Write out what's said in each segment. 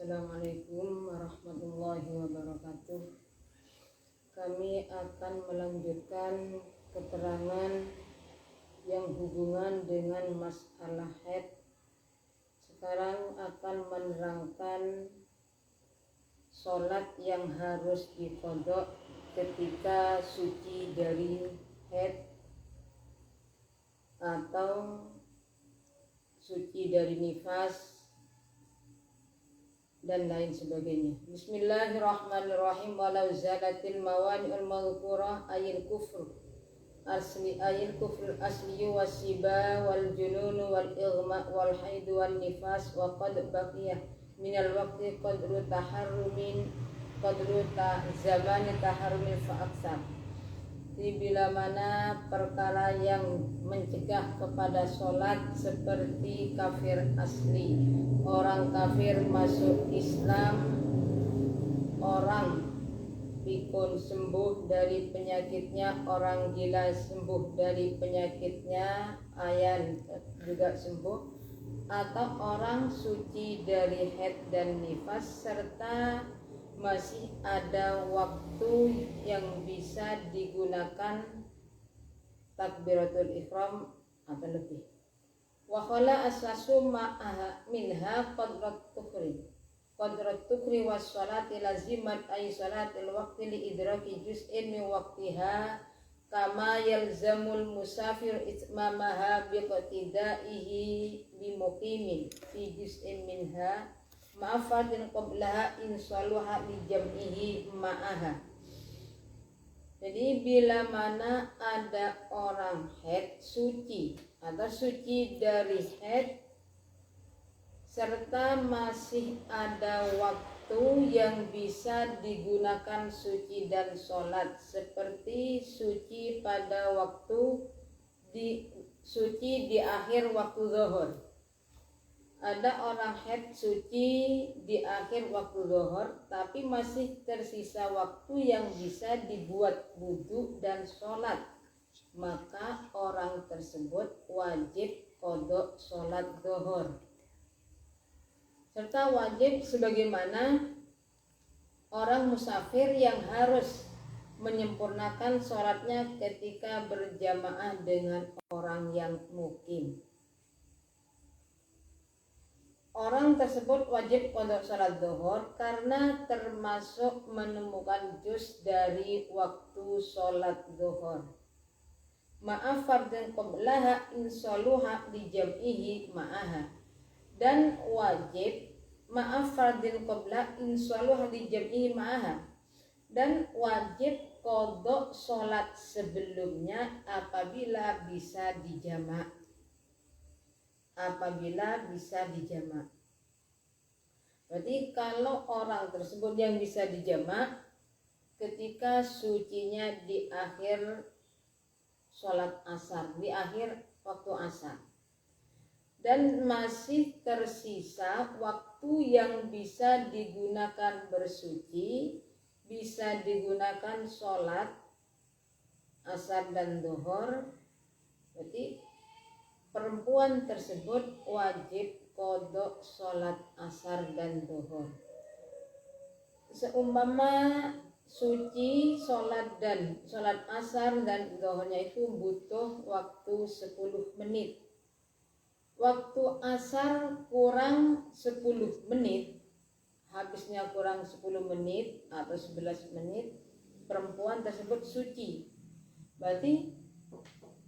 Assalamualaikum warahmatullahi wabarakatuh. Kami akan melanjutkan keterangan yang hubungan dengan masalah haid. Sekarang akan menerangkan sholat yang harus diqodho ketika suci dari haid atau suci dari nifas dan lain sebagainya. Bismillahirrahmanirrahim. Walau zalatil mawani'ul madhkurah ayil kufr asli wasiba wal junun wal ighma wal haid wal nifas wa qad baqiyah minal waqti qadru zamani taharrumin fa aksar. Bila mana perkara yang mencegah kepada sholat seperti kafir asli, orang kafir masuk Islam, orang pikun sembuh dari penyakitnya, orang gila sembuh dari penyakitnya, ayan juga sembuh, atau orang suci dari haid dan nifas serta masih ada waktu yang bisa digunakan takbiratul ihram atau lebih. Wa khala asasu ma'aha minha qadrat tukri was salati lazimat ay salatil waqti li idraki juz'in min waqtiha kama yalzamul musafir itmamaha biqtidaihi bimuqimin fi juz'in minha ma'afadin qablaha insaluha li jam'ihi ma'aha. Jadi bila mana ada orang haid suci atau suci dari haid serta masih ada waktu yang bisa digunakan suci dan sholat seperti suci pada waktu suci di akhir waktu zuhur. Ada orang haid suci di akhir waktu zuhur tapi masih tersisa waktu yang bisa dibuat wudu dan sholat, maka orang tersebut wajib qodho sholat zuhur serta wajib sebagaimana orang musafir yang harus menyempurnakan sholatnya ketika berjamaah dengan orang yang mukim. Orang tersebut wajib qodho sholat zuhur karena termasuk menemukan juz dari waktu sholat zuhur. Maaf fardun qablaha insaluha li jam'ihi ma'aha. Dan wajib maaf fardun qabla insaluha li jam'ihi ma'aha. Dan wajib qodho sholat sebelumnya apabila bisa dijamak. Berarti kalau orang tersebut yang bisa dijamak ketika sucinya di akhir sholat asar, di akhir waktu asar, dan masih tersisa waktu yang bisa digunakan bersuci, bisa digunakan sholat asar dan zuhur, berarti perempuan tersebut wajib qodho sholat asar dan zuhur. Seumpama suci sholat asar dan zuhurnya itu butuh waktu 10 menit. Waktu asar kurang 10 menit, habisnya kurang 10 menit atau 11 menit, perempuan tersebut suci. Berarti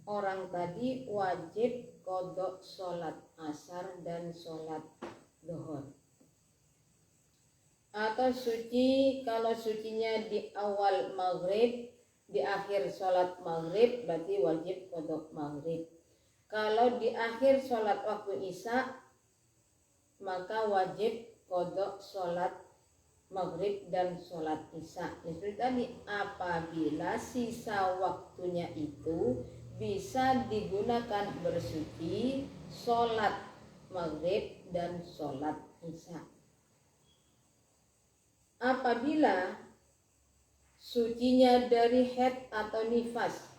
orang tadi wajib qodho sholat asar dan sholat zuhur. Atau suci, kalau sucinya di awal maghrib, di akhir sholat maghrib, berarti wajib qodho maghrib. Kalau di akhir sholat waktu isya, maka wajib qodho sholat maghrib dan sholat isya. Itu tadi apabila sisa waktunya itu bisa digunakan bersuci, sholat maghrib dan sholat isya. Apabila sucinya dari haid atau nifas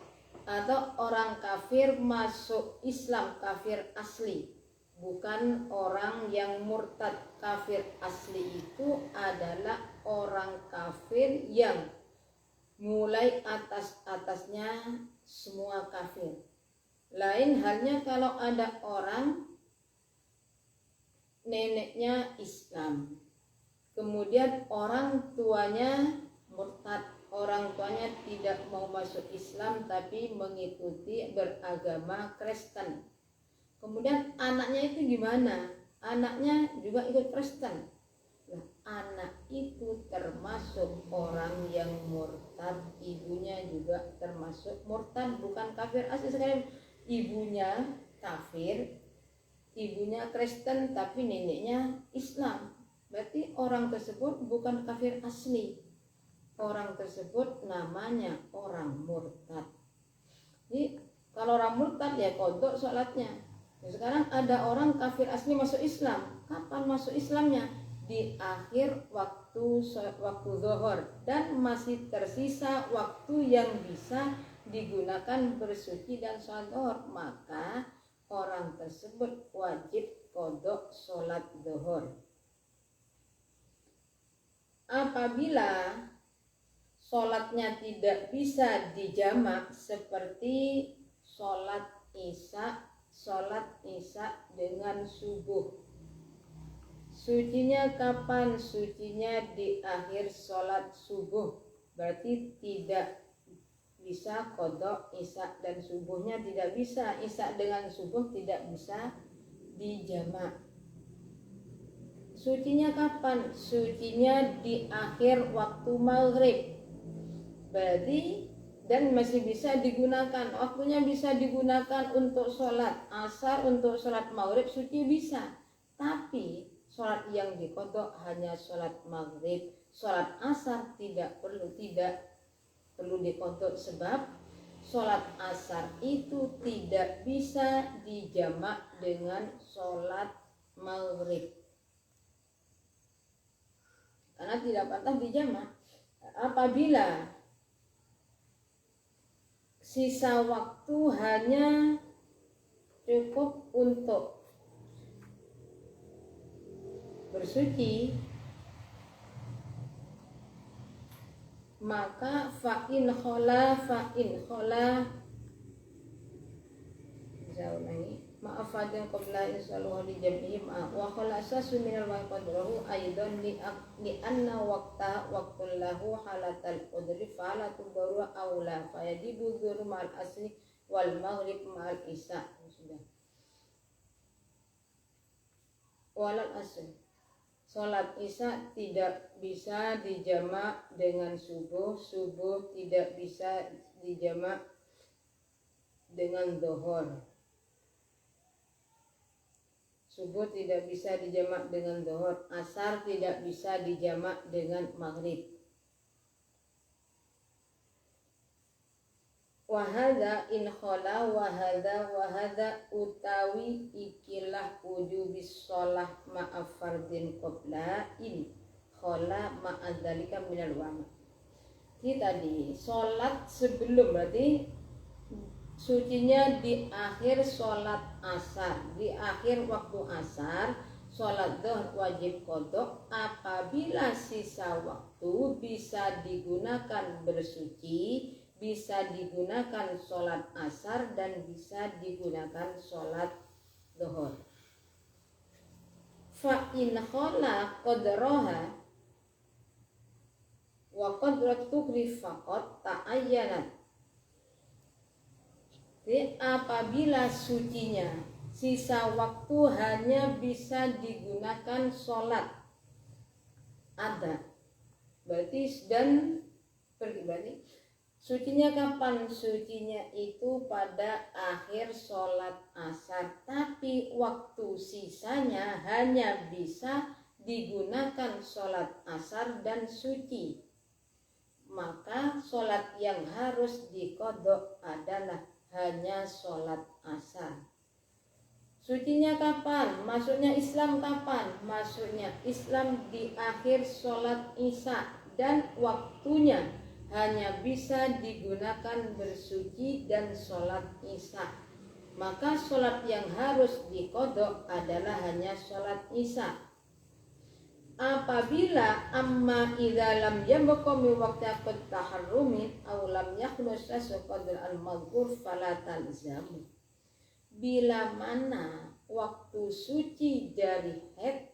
atau orang kafir masuk Islam, kafir asli, bukan orang yang murtad. Kafir asli itu adalah orang kafir yang mulai atas-atasnya semua kafir. Lain halnya kalau ada orang neneknya Islam, kemudian orang tuanya murtad, orang tuanya tidak mau masuk Islam tapi mengikuti beragama Kristen. Kemudian anaknya itu gimana? Anaknya juga ikut Kristen. Nah, anak itu termasuk orang yang murtad, ibunya juga termasuk murtad, bukan kafir asli sekali. Ibunya kafir, ibunya Kristen tapi neneknya Islam. Berarti orang tersebut bukan kafir asli. Orang tersebut namanya orang murtad. Jadi kalau orang murtad ya kodok sholatnya. Nah, sekarang ada orang kafir asli masuk Islam. Kapan masuk Islamnya? Di akhir waktu zuhur dan masih tersisa waktu yang bisa digunakan bersuci dan sholat zuhur, maka orang tersebut wajib kodok sholat zuhur. Apabila sholatnya tidak bisa dijamak seperti sholat isya dengan subuh, sucinya kapan? Sucinya di akhir sholat subuh, berarti tidak bisa kodok isya dan subuhnya, tidak bisa. Isya dengan subuh tidak bisa dijamak. Sucinya kapan? Sucinya di akhir waktu maghrib, berarti dan masih bisa digunakan, waktunya bisa digunakan untuk sholat asar, untuk sholat maghrib suci bisa. Tapi sholat yang dikodok hanya sholat maghrib, sholat asar tidak perlu dikodok, sebab sholat asar itu tidak bisa dijamak dengan sholat maghrib karena tidak patah dijamak. Apabila sisa waktu hanya cukup untuk bersuci, maka fa'in khola maaf fadil qabla insaluhu li jam'ihi wa khola asasu minal wa qadrahu aidan li anna waqtul lahu halatal qadri falatu baru aula fayajibu dzuru ma'al asli wal maghrib ma'al isya. Sudah. Walal asli, sholat isya tidak bisa dijamak dengan subuh, subuh tidak bisa dijamak dengan zuhur, subuh tidak bisa dijamak dengan zuhur, asar tidak bisa dijamak dengan maghrib. Wahada in khola wahada utawi ikilah wujubis sholah ma'af fardin qabla in khola ma'adzalika minal wama. Ini tadi sholat sebelum, berarti sucinya di akhir sholat asar, di akhir waktu asar. Sholat zuhur wajib kodok apabila sisa waktu bisa digunakan bersuci, bisa digunakan sholat asar dan bisa digunakan sholat zuhur. Fa in khola qadraha wa qadrat tughri faqat ta'ayyanat. Jadi apabila sucinya sisa waktu hanya bisa digunakan sholat ada, berarti dan berarti sucinya kapan? Sucinya itu pada akhir sholat asar, tapi waktu sisanya hanya bisa digunakan sholat asar dan suci, maka sholat yang harus dikodok adalah hanya sholat asar. Sucinya kapan? Masuknya Islam kapan? Masuknya Islam di akhir sholat isya dan waktunya hanya bisa digunakan bersuci dan sholat isya. maka sholat yang harus diqodok adalah hanya sholat isya. Apabila amma idza lam yabqa min waqti taharrumin aw lam yakhlus qadr al-madhkur fala talzamu. Bila mana waktu suci dari haid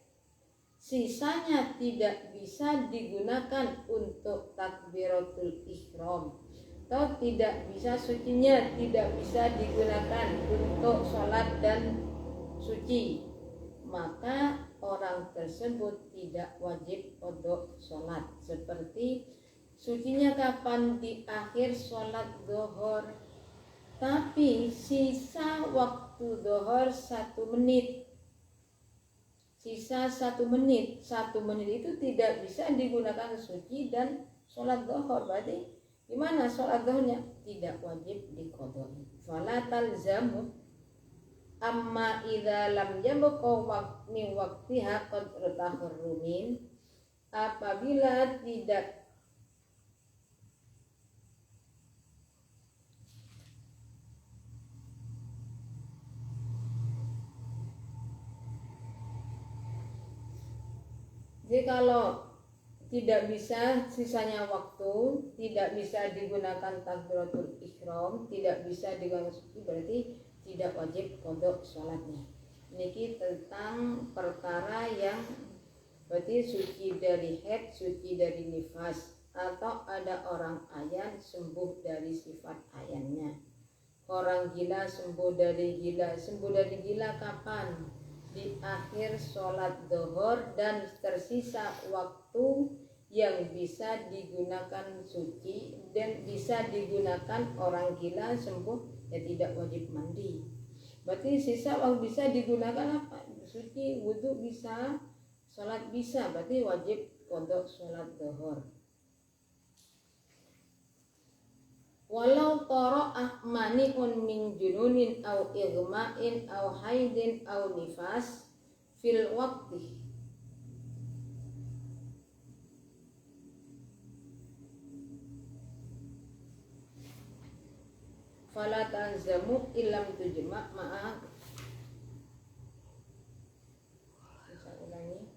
sisanya tidak bisa digunakan untuk takbiratul ihram, atau tidak bisa sucinya tidak bisa digunakan untuk sholat dan suci, maka orang tersebut tidak wajib qodok sholat. Seperti sucinya kapan? Di akhir sholat zuhur, tapi sisa waktu zuhur 1 menit, sisa 1 menit, 1 menit itu tidak bisa digunakan suci dan sholat zuhur. Berarti gimana sholat zuhurnya? Tidak wajib diqodok. Fala talzamu amma idza lam yabqa min waqtiha qadru taharrumin. Apabila tidak jadi kalau tidak bisa sisanya waktu, tidak bisa digunakan takbiratul ihram, tidak bisa digunakan suci, berarti tidak wajib qodok sholatnya. Niki tentang perkara yang berarti suci dari haid, suci dari nifas, atau ada orang ayan sembuh dari sifat ayannya. Orang gila sembuh dari gila. Sembuh dari gila kapan? Di akhir sholat zuhur dan tersisa waktu yang bisa digunakan suci dan bisa digunakan orang gila sembuh, ya tidak wajib mandi. Berarti sisa waktu bisa digunakan apa? Suci, wudhu bisa, sholat bisa, berarti wajib qodok sholat zuhur. Walau tara'ah mani'un min jununin au igma'in au haidin au nifas fil waqti fala tanzamu illam tujma' ma'a. Saya ulangi.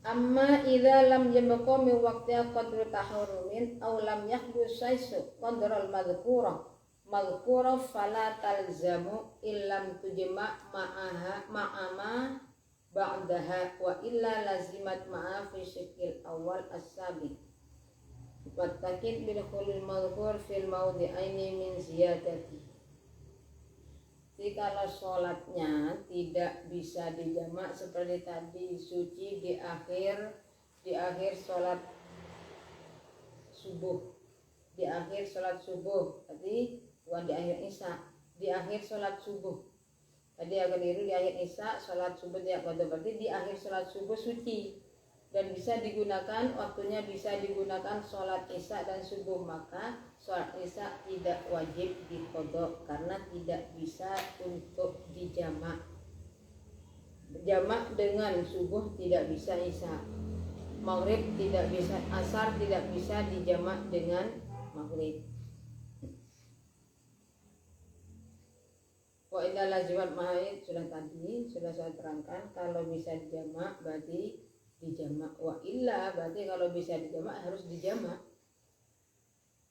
Amma idza lam yabqa min waqtiha qadru taharrumin aw lam yahdus saisu qadral madhkura fala talzamu illam tujma' ma'ama ba'daha wa illa lazimat ma'a fi syikil awal as-sabiq wattaqid bil khulil madhkur fil mawdi'aini min ziyadati. Jadi kalau sholatnya tidak bisa dijamak seperti tadi, suci di akhir sholat subuh, di akhir sholat subuh, tadi bukan di akhir isya, di akhir sholat subuh. Tadi agak keliru, di akhir isya sholat subuh tidak qadha, berarti di akhir sholat subuh suci dan bisa digunakan, waktunya bisa digunakan sholat isya dan subuh, maka sholat isya tidak wajib diqodok karena tidak bisa untuk dijamak. Jamak dengan subuh tidak bisa isya, maghrib tidak bisa, asar tidak bisa dijamak dengan maghrib. Wa idza lazimat ma'id sudah saya terangkan, kalau bisa dijamak berarti dijamak, wa illa berarti kalau bisa dijamak harus dijamak.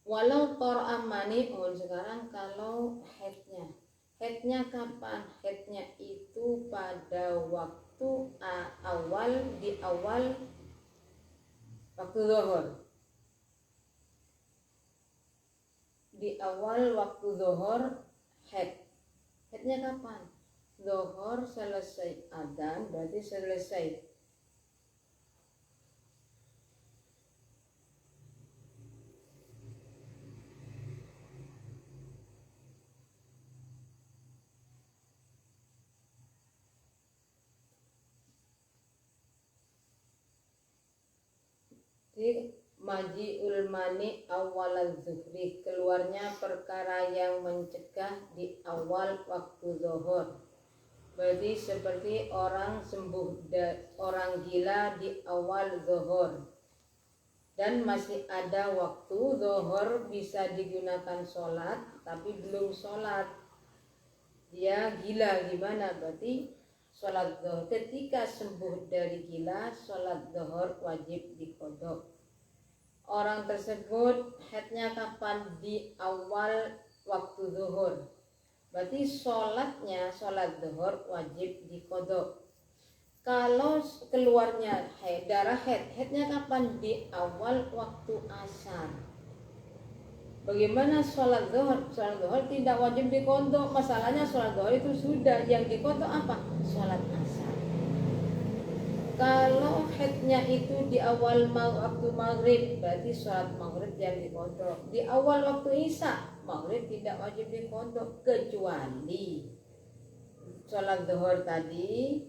Walau tar'a mani'un, sekarang kalau haidnya kapan? Haidnya itu pada waktu di awal waktu zuhur. Di awal waktu zuhur haidnya kapan? Zuhur selesai adzan, berarti selesai maji'ul mani awal zuhri, keluarnya perkara yang mencegah di awal waktu zuhur. Berarti seperti orang sembuh orang gila di awal zuhur. dan masih ada waktu zuhur bisa digunakan sholat tapi belum sholat, dia gila gimana? Berarti sholat zuhur ketika sembuh dari gila, sholat zuhur wajib diqodho. Orang tersebut haidnya kapan? Di awal waktu zuhur, berarti sholat zuhur wajib diqodho. Kalau keluarnya darah haidnya kapan? Di awal waktu asar. Bagaimana sholat zuhur? Sholat zuhur tidak wajib diqodho. Masalahnya sholat zuhur itu sudah, yang diqodho apa? Sholat asar. Kalau haidnya itu di awal waktu maghrib, berarti sholat maghrib yang diqodho. Di awal waktu isya, maghrib tidak wajib diqodho, kecuali sholat zuhur tadi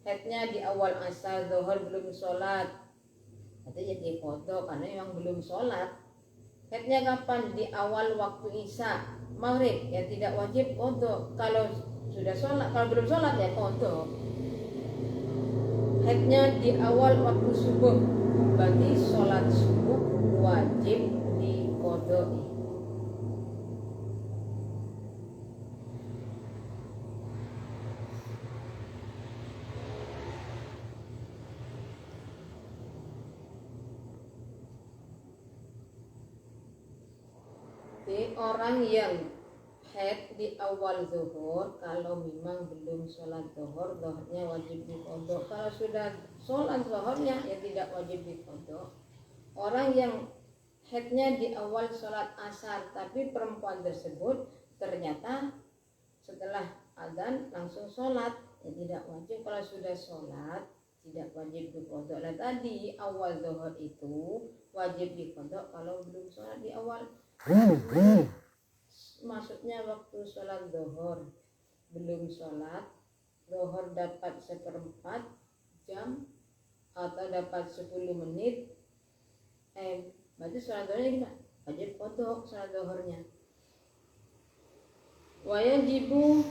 haidnya di awal asar, zuhur belum sholat, berarti ya diqodho karena memang belum sholat. Haidnya kapan? Di awal waktu isya, maghrib, ya tidak wajib qodho. Kalau sudah sholat, kalau belum sholat ya qodho. Haidnya di awal waktu subuh, berarti sholat subuh wajib diqodhoi. Jadi orang yang haid di awal zuhur, kalau memang belum sholat zuhur, zuhurnya wajib diqodho. Kalau sudah sholat zuhurnya ya tidak wajib diqodho. Orang yang haidnya di awal sholat asar, tapi perempuan tersebut ternyata setelah adzan langsung sholat, ya tidak wajib. Kalau sudah sholat tidak wajib diqodho. Nah tadi awal zuhur itu wajib diqodho kalau belum sholat di awal. Maksudnya waktu sholat zuhur belum sholat, zuhur dapat 1/4 jam atau dapat 10 menit, berarti sholat zuhurnya gimana? Wajib qodho sholat zuhurnya. Wajibu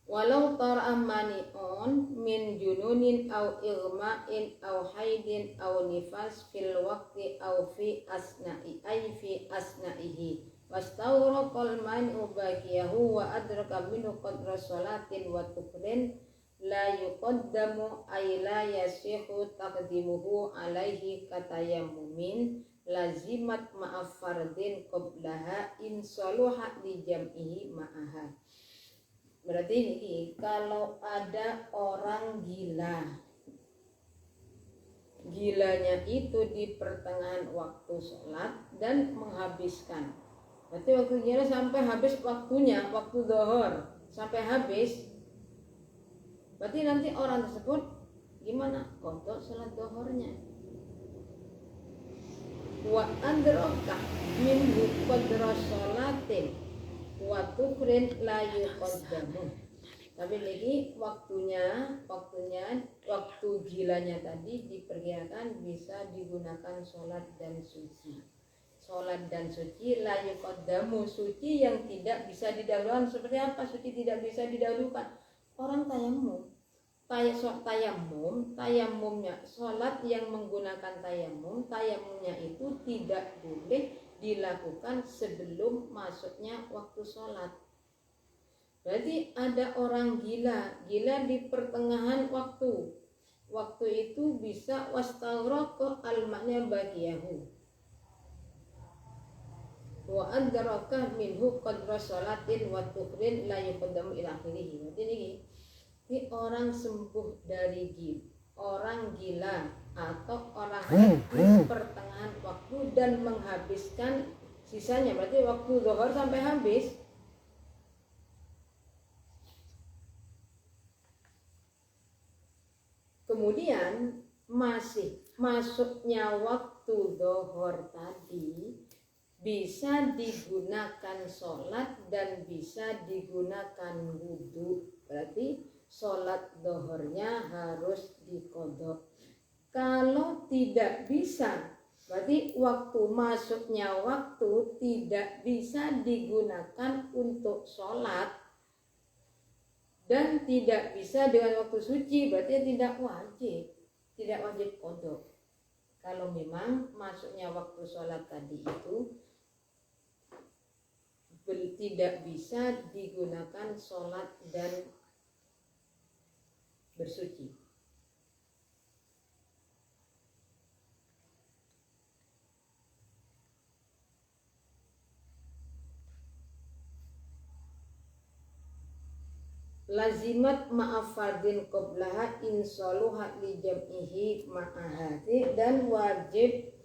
walau tar'amani'un min jununin au igma'in au haidin au nifas fil waqti au fi asna'i ay fi asna'ihi wastawraqal man'u baqiyahu wa adraka minhu qadra sholatin wa tukrin la yuqaddamu ay la yasihu taqdimuhu alaihi katayammumin lazimat ma'af fardin qablaha in saluha li jam'ihi ma'aha. Berarti ini kalau ada orang gilanya itu di pertengahan waktu sholat dan menghabiskan, berarti waktu gila sampai habis waktunya, waktu zuhur sampai habis, berarti nanti orang tersebut gimana? Qodho sholat zuhurnya. Wa adraka minhu qadra sholatin wa tukrin la yuqaddamu. Tapi lagi waktu gilanya tadi diperkirakan bisa digunakan sholat dan suci. Sholat dan suci la yuqaddamu, suci yang tidak bisa didahulukan. Seperti apa suci tidak bisa didahulukan? Orang tayamum. Tayamumnya sholat yang menggunakan tayamumnya itu tidak boleh dilakukan sebelum masuknya waktu sholat. Berarti ada orang gila di pertengahan waktu itu bisa wastaghraqo al-ma'na baqiyahu wa adraka minhu qadra sholatin wa tukrin la yuqaddamu ila akhirih. Berarti ini orang sembuh dari orang gila atau orang di pertengahan waktu dan menghabiskan sisanya, berarti waktu zuhur sampai habis. Kemudian masih masuknya waktu zuhur tadi bisa digunakan sholat dan bisa digunakan wudhu, berarti sholat zuhurnya harus diqodho. Kalau tidak bisa, berarti waktu masuknya waktu tidak bisa digunakan untuk sholat dan tidak bisa dengan waktu suci, berarti tidak wajib. tidak wajib qadha. Kalau memang masuknya waktu sholat tadi itu tidak bisa digunakan sholat dan bersuci. Lazimat ma'afardin qoblaha insaluha li jam'ihi ma'ahati, dan wajib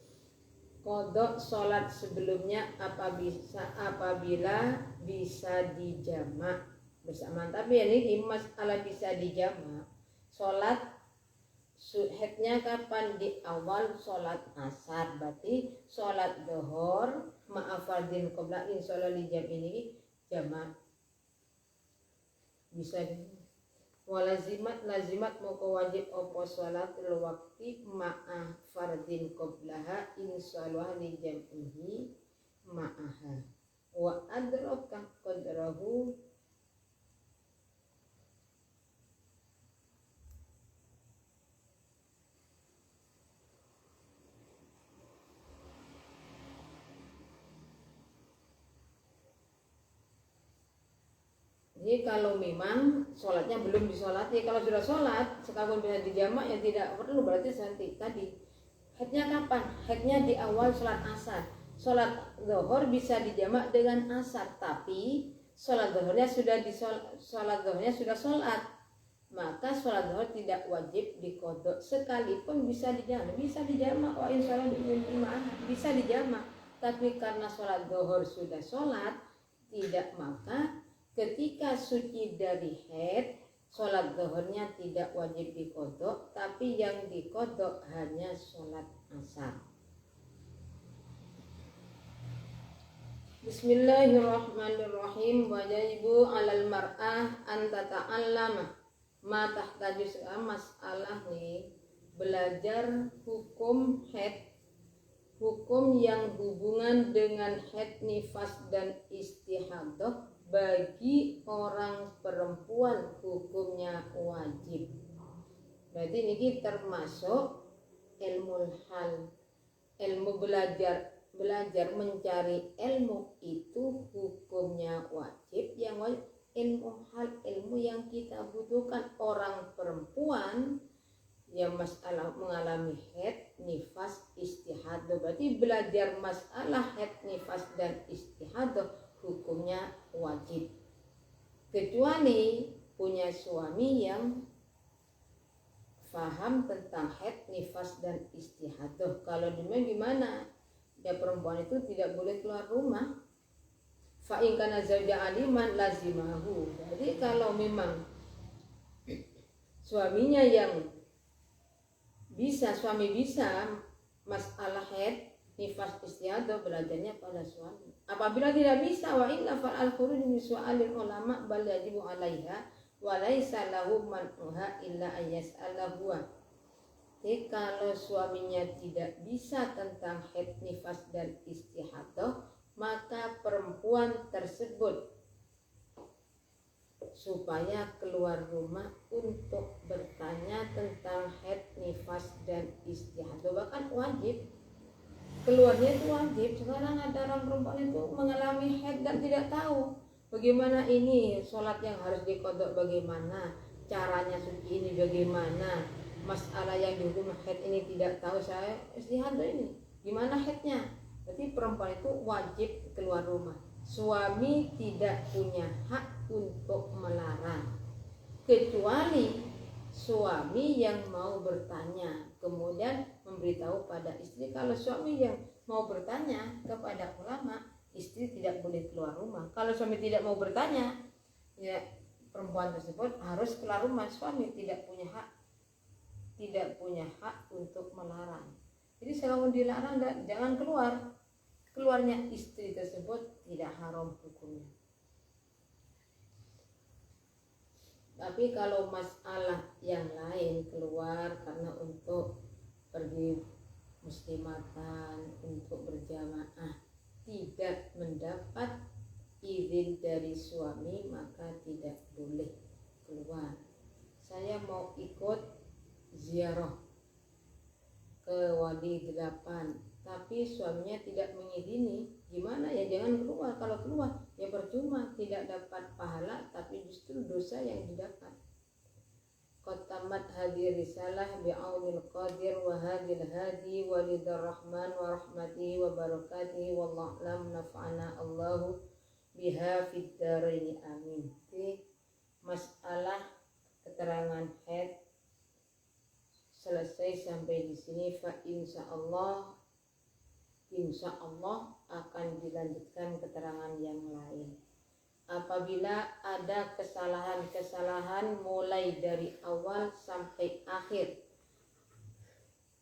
qadha sholat sebelumnya apabila bisa dijamak bersamaan. Tapi ini masalah bisa dijamak, sholat haidnya kapan? Di awal sholat asar, berarti sholat dhuhur ma'afardin qobla insaluha li jam'ihi jamak bisa. Lazimat moko wajib opo sholatul waqti ma'a fardin qoblaha insaluha li jam'ihi ma'aha wa adraka qadrahu. Jadi kalau memang sholatnya belum disolati, kalau sudah sholat sekalipun bisa dijamak ya tidak perlu, berarti nanti tadi haidnya kapan? Haidnya di awal sholat asar. Sholat zuhur bisa dijamak dengan asar, tapi sholat zuhurnya sudah sholat, maka sholat zuhur tidak wajib diqadha sekalipun bisa dijamak. Bisa dijamak, wa insyaallah bisa dijamak, tapi karena sholat zuhur sudah sholat tidak, maka ketika suci dari haid, sholat zuhurnya tidak wajib diqadha, tapi yang diqadha hanya sholat asar. Bismillahirrahmanirrahim. Wajibu 'alal mar'ah an tata'allama ma tahtaju. Masalah nih, belajar hukum haid, hukum yang hubungan dengan haid, nifas dan istihadah bagi orang perempuan hukumnya wajib. Berarti ini termasuk ilmu hal, ilmu belajar mencari ilmu itu hukumnya wajib. Yang wajib ilmu hal, ilmu yang kita butuhkan orang perempuan yang masalah mengalami haid, nifas, istihadah. Berarti belajar masalah haid, nifas dan istihadah hukumnya wajib, kecuali punya suami yang faham tentang haid, nifas dan istihadah. Kalau demikian gimana? Ya perempuan itu tidak boleh keluar rumah. Fa in kana zauja aliman lazimahu. Jadi kalau memang suaminya yang suami bisa masalah haid, nifas, istihadah, belajarnya pada suami. Apabila tidak bisa, wa illa fal al-khuruj min su'alil ulama bal yajibu 'alaiha wa laisa lahu man'uha illa ayyas'alahu. Jadi kalau suaminya tidak bisa tentang haid, nifas dan istihadah, maka perempuan tersebut supaya keluar rumah untuk bertanya tentang haid, nifas dan istihadah, bahkan wajib. Keluarnya itu wajib. Sekarang ada orang perempuan itu mengalami haid dan tidak tahu bagaimana ini sholat yang harus diqadha, bagaimana caranya suci ini, bagaimana masalah yang dihukum haid ini tidak tahu. Saya istihadah ini gimana haidnya. Berarti perempuan itu wajib keluar rumah. Suami tidak punya hak untuk melarang, kecuali suami yang mau bertanya kemudian memberitahu pada istri. Kalau suami yang mau bertanya kepada ulama, istri tidak boleh keluar rumah. Kalau suami tidak mau bertanya, ya perempuan tersebut harus keluar rumah. Suami tidak punya hak untuk melarang. Jadi selama dilarang jangan keluar. Keluarnya istri tersebut tidak haram hukumnya. Tapi kalau masalah yang lain, keluar karena untuk pergi muslimatan, untuk berjamaah, tidak mendapat izin dari suami, maka tidak boleh keluar. Saya mau ikut ziarah ke wali 8, tapi suaminya tidak mengizini, gimana ya? Jangan keluar. Kalau keluar ya percuma, tidak dapat pahala tapi justru dosa yang didapat. Qatamat hadir risalah bi'aunil qadir wa hadil hadi walidar rahman wa rahmatihi wa barakatihi wallahu a'lam, nafa'ana Allahu biha fid dharaini amin. Oke, masalah keterangan haid selesai sampai di sini. Fa insya Allah akan dilanjutkan keterangan yang lain. Apabila ada kesalahan mulai dari awal sampai akhir,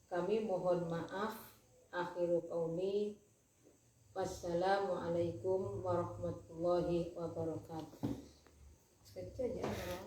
kami mohon maaf. Akhiru qauli, wassalamualaikum warahmatullahi wabarakatuh. Sekejap ya,